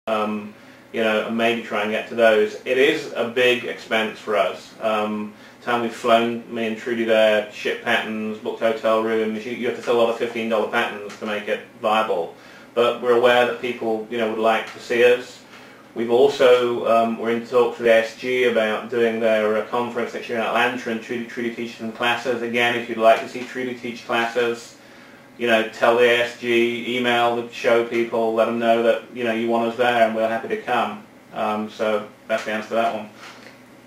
you know, and maybe try and get to those. It is a big expense for us. Time we've flown, me and Trudy there, shipped patterns, booked hotel rooms. You have to sell a lot of $15 patterns to make it viable. But we're aware that people, you know, would like to see us. We've also, we're in talks with ASG about doing their conference next year in Atlanta, and Trudy teaches some classes. Again, if you'd like to see Trudy teach classes, you know, tell the ASG, email the show people, let them know that, you know, you want us there and we're happy to come. So that's the answer to that one.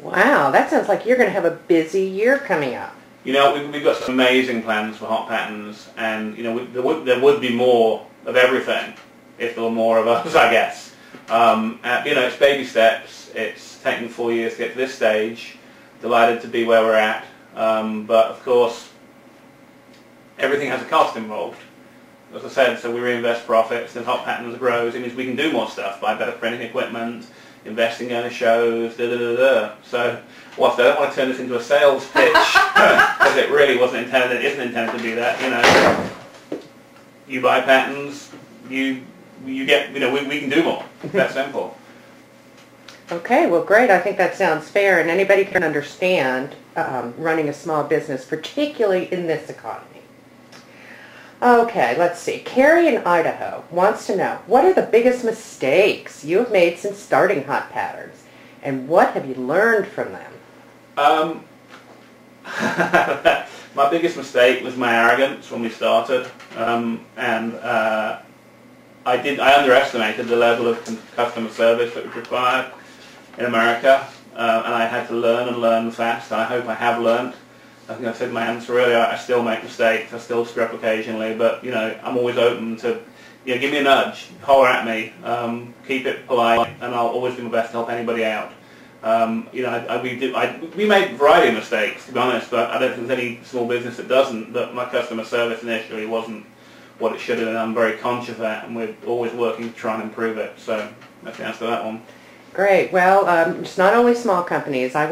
Wow, that sounds like you're going to have a busy year coming up. You know, we've got some amazing plans for Hot Patterns, and, you know, there would be more of everything if there were more of us, I guess. You know, it's baby steps. It's taken 4 years to get to this stage. Delighted to be where we're at. But, of course, everything has a cost involved. As I said, so we reinvest profits, and Hot Patterns grows. It means we can do more stuff, buy better printing equipment, investing in the shows, So, whilst I don't want to turn this into a sales pitch, because it really wasn't intended, it isn't intended to be that, you know. You buy patterns, you get, you know, we can do more. That simple. Okay, well great. I think that sounds fair, and anybody can understand running a small business, particularly in this economy. Okay, let's see. Carrie in Idaho wants to know, what are the biggest mistakes you have made since starting Hot Patterns, and what have you learned from them? My biggest mistake was my arrogance when we started, and I underestimated the level of customer service that was required in America, and I had to learn and learn fast. I hope I have learned. I think I said in my answer earlier, I still make mistakes, I still screw up occasionally, but, you know, I'm always open to, you know, give me a nudge, holler at me, keep it polite, and I'll always do my best to help anybody out. You know, we made a variety of mistakes, to be honest, but I don't think there's any small business that doesn't, but my customer service initially wasn't what it should have been. I'm very conscious of that, and we're always working to try and improve it, so that's the answer to that one. Great. Well, it's not only small companies. I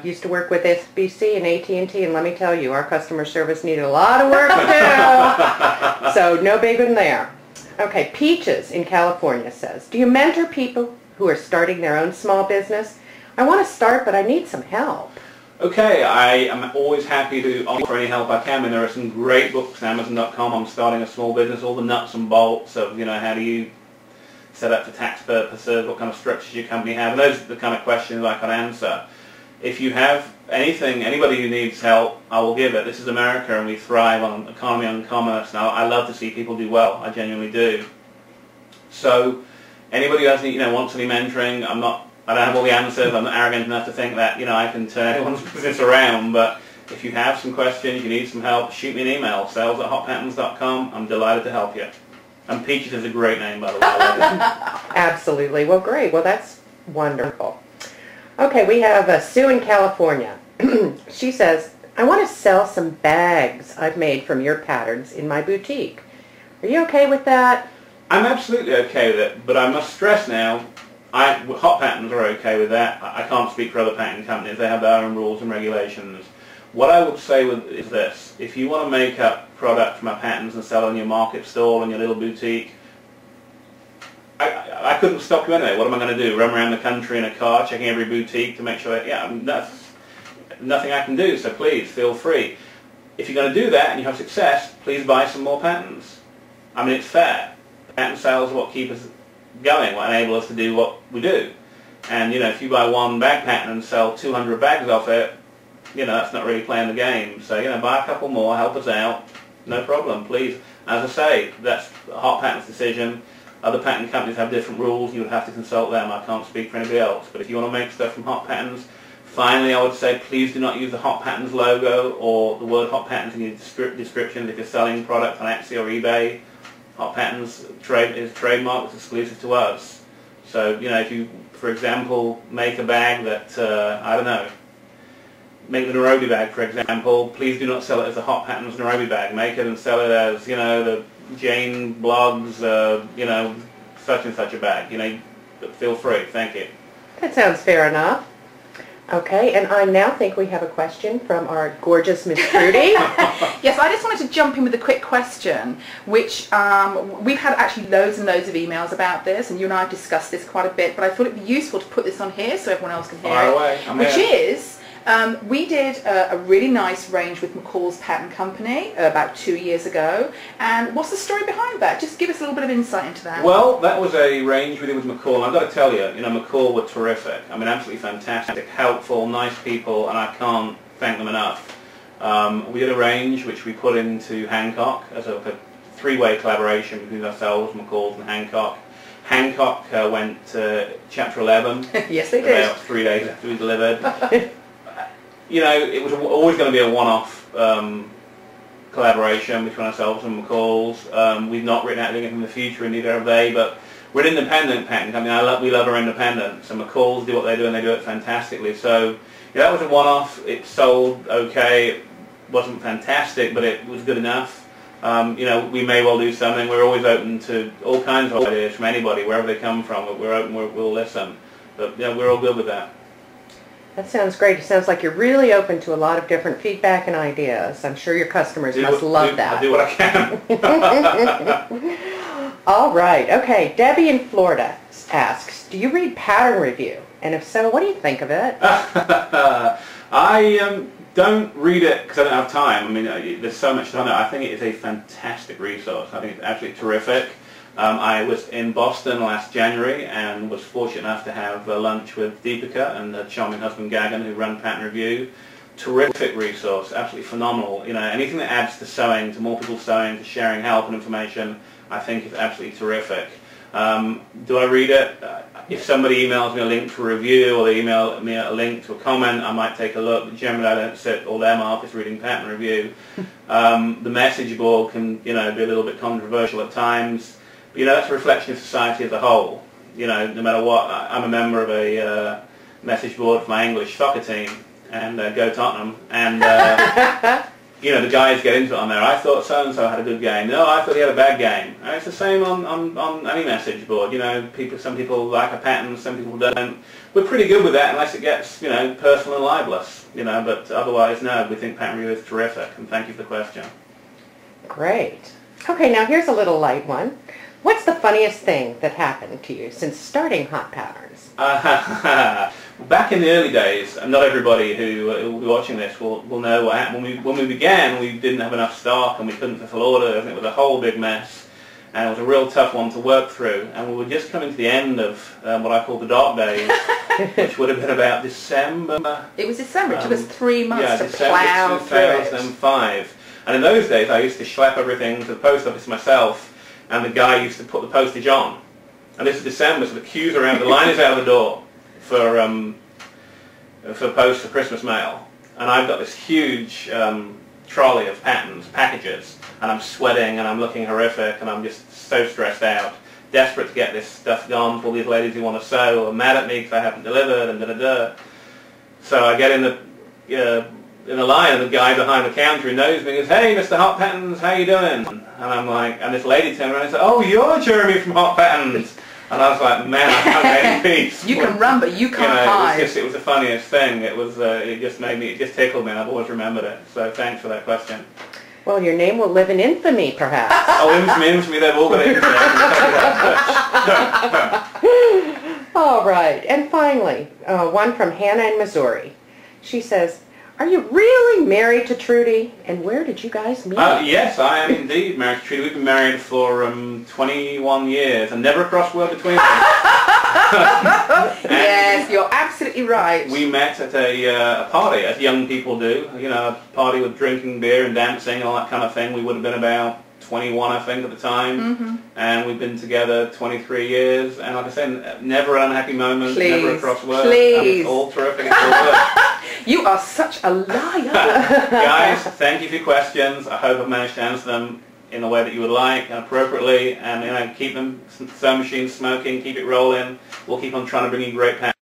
used to work with SBC and AT&T, and let me tell you, our customer service needed a lot of work to do. So no big one there. Okay, Peaches in California says, do you mentor people who are starting their own small business? I want to start, but I need some help. Okay, I am always happy to offer any help I can. I mean, there are some great books on Amazon.com on starting a small business, all the nuts and bolts of, you know, how do you set up for tax purposes, what kind of structures your company have, and those are the kind of questions I can answer. If you have anything, anybody who needs help, I will give it. This is America, and we thrive on economy and commerce. Now, I love to see people do well. I genuinely do. So, anybody who has any, you know, wants any mentoring, I don't have all the answers. I'm not arrogant enough to think that, you know, I can turn anyone's business around. But if you have some questions, you need some help, shoot me an email, sales@hotpatterns.com. I'm delighted to help you. And Peaches is a great name, by the way. Absolutely. Well, great. Well, that's wonderful. Okay, we have Sue in California. She says, I want to sell some bags I've made from your patterns in my boutique. Are you okay with that? I'm absolutely okay with it, but I must stress now, Hot Patterns are okay with that. I can't speak for other pattern companies. They have their own rules and regulations. What I would say is this: if you want to make up product from our patterns and sell on your market stall and your little boutique, I couldn't stop you anyway. What am I going to do? Run around the country in a car checking every boutique to make sure that, yeah, that's nothing I can do, so please feel free. If you're going to do that and you have success, please buy some more patterns. I mean, it's fair. Pattern sales are what keep us going, what enable us to do what we do. And, you know, if you buy one bag pattern and sell 200 bags off it, you know, that's not really playing the game. So, you know, buy a couple more, help us out, no problem, please. As I say, that's Hot Patterns' decision. Other pattern companies have different rules. You would have to consult them. I can't speak for anybody else. But if you want to make stuff from Hot Patterns, finally, I would say please do not use the Hot Patterns logo or the word Hot Patterns in your description if you're selling product on Etsy or eBay. Hot Patterns is trademark, it's exclusive to us. So, you know, if you, for example, make a bag that, I don't know, make the Nairobi bag, for example, please do not sell it as a Hot Patterns Nairobi bag. Make it and sell it as, you know, the Jane Blogs, you know, such and such a bag. You know, feel free. Thank you. That sounds fair enough. Okay, and I now think we have a question from our gorgeous Miss Trudy. Yes, I just wanted to jump in with a quick question, which we've had actually loads and loads of emails about this, and you and I have discussed this quite a bit, but I thought it'd be useful to put this on here so everyone else can hear Fire it. away. Which is, we did a really nice range with McCall's Patent Company about 2 years ago, and what's the story behind that? Just give us a little bit of insight into that. Well, that was a range we did with McCall, and I've got to tell you, McCall were terrific. I mean, absolutely fantastic, helpful, nice people, and I can't thank them enough. We did a range which we put into Hancock as a three-way collaboration between ourselves, McCall's and Hancock. Hancock went to Chapter 11. Yes, they did. About 3 days after we delivered. It was always going to be a one-off collaboration between ourselves and McCall's. We've not written out anything in the future, and neither have they, but we're an independent patent company. We love our independence, and McCall's do what they do, and they do it fantastically. So that was a one-off. It sold okay. It wasn't fantastic, but it was good enough. We may well do something. We're always open to all kinds of ideas from anybody, wherever they come from. We're open. We'll listen. But we're all good with that. That sounds great. It sounds like you're really open to a lot of different feedback and ideas. I'm sure your customers must love that. I do what I can. All right. Okay. Debbie in Florida asks, do you read pattern review? And if so, what do you think of it? I don't read it because I don't have time. I mean, there's so much time. I think it is a fantastic resource. I think it's absolutely terrific. I was in Boston last January and was fortunate enough to have lunch with Deepika and her charming husband Gagan, who run Patent Review. Terrific resource, absolutely phenomenal. Anything that adds to sewing, to more people sewing, to sharing help and information, I think is absolutely terrific. Do I read it? If somebody emails me a link to a review or they email me a link to a comment, I might take a look. But generally, I don't sit all day in my office reading Patent Review. The message board can, be a little bit controversial at times. But, that's a reflection of society as a whole. No matter what, I'm a member of a message board for my English soccer team, and go Tottenham. And the guys get into it on there. I thought so-and-so had a good game. No, I thought he had a bad game. And it's the same on any message board. Some people like a patent, some people don't. We're pretty good with that unless it gets, personal and libelous. But otherwise, no, we think Patent Review is terrific. And thank you for the question. Great. Okay, now here's a little light one. What's the funniest thing that happened to you since starting Hot Patterns? Back in the early days, and not everybody who will be watching this will know what happened. When we began, we didn't have enough stock and we couldn't fulfill orders, and it was a whole big mess. And it was a real tough one to work through. And we were just coming to the end of what I call the dark days, which would have been about December. It was December. It took us 3 months to December plow through it. 2005. And in those days, I used to schlep everything to the post office myself, and the guy used to put the postage on. And this is December, so the queues are around, the line is out the door for post for Christmas mail. And I've got this huge trolley of packages, and I'm sweating and I'm looking horrific and I'm just so stressed out, desperate to get this stuff gone for all these ladies who want to sew are mad at me because I haven't delivered and da-da-da. So I get in the line, and the guy behind the counter who knows me goes, "Hey, Mr. Hot Patterns, how you doing?" And I'm like, and this lady turned around and said, "Oh, you're Jeremy from Hot Patterns." And I was like, man, I can't get any peace. You can run, but you can't hide. It was the funniest thing. It just tickled me, and I've always remembered it. So thanks for that question. Well, your name will live in infamy, perhaps. Oh, infamy, they've all got infamy. All right. And finally, one from Hannah in Missouri. She says, are you really married to Trudy? And where did you guys meet? Yes, I am indeed married to Trudy. We've been married for 21 years and never a cross word between us. Yes, you're absolutely right. We met at a party, as young people do. A party with drinking beer and dancing and all that kind of thing. We would have been about 21, I think, at the time. Mm-hmm. And we've been together 23 years. And like I said, never an unhappy moment, never a cross word. Please. It's all terrific. It's all good. You are such a liar. Guys, thank you for your questions. I hope I've managed to answer them in the way that you would like and appropriately. And keep them sewing machines smoking, keep it rolling. We'll keep on trying to bring you great packs.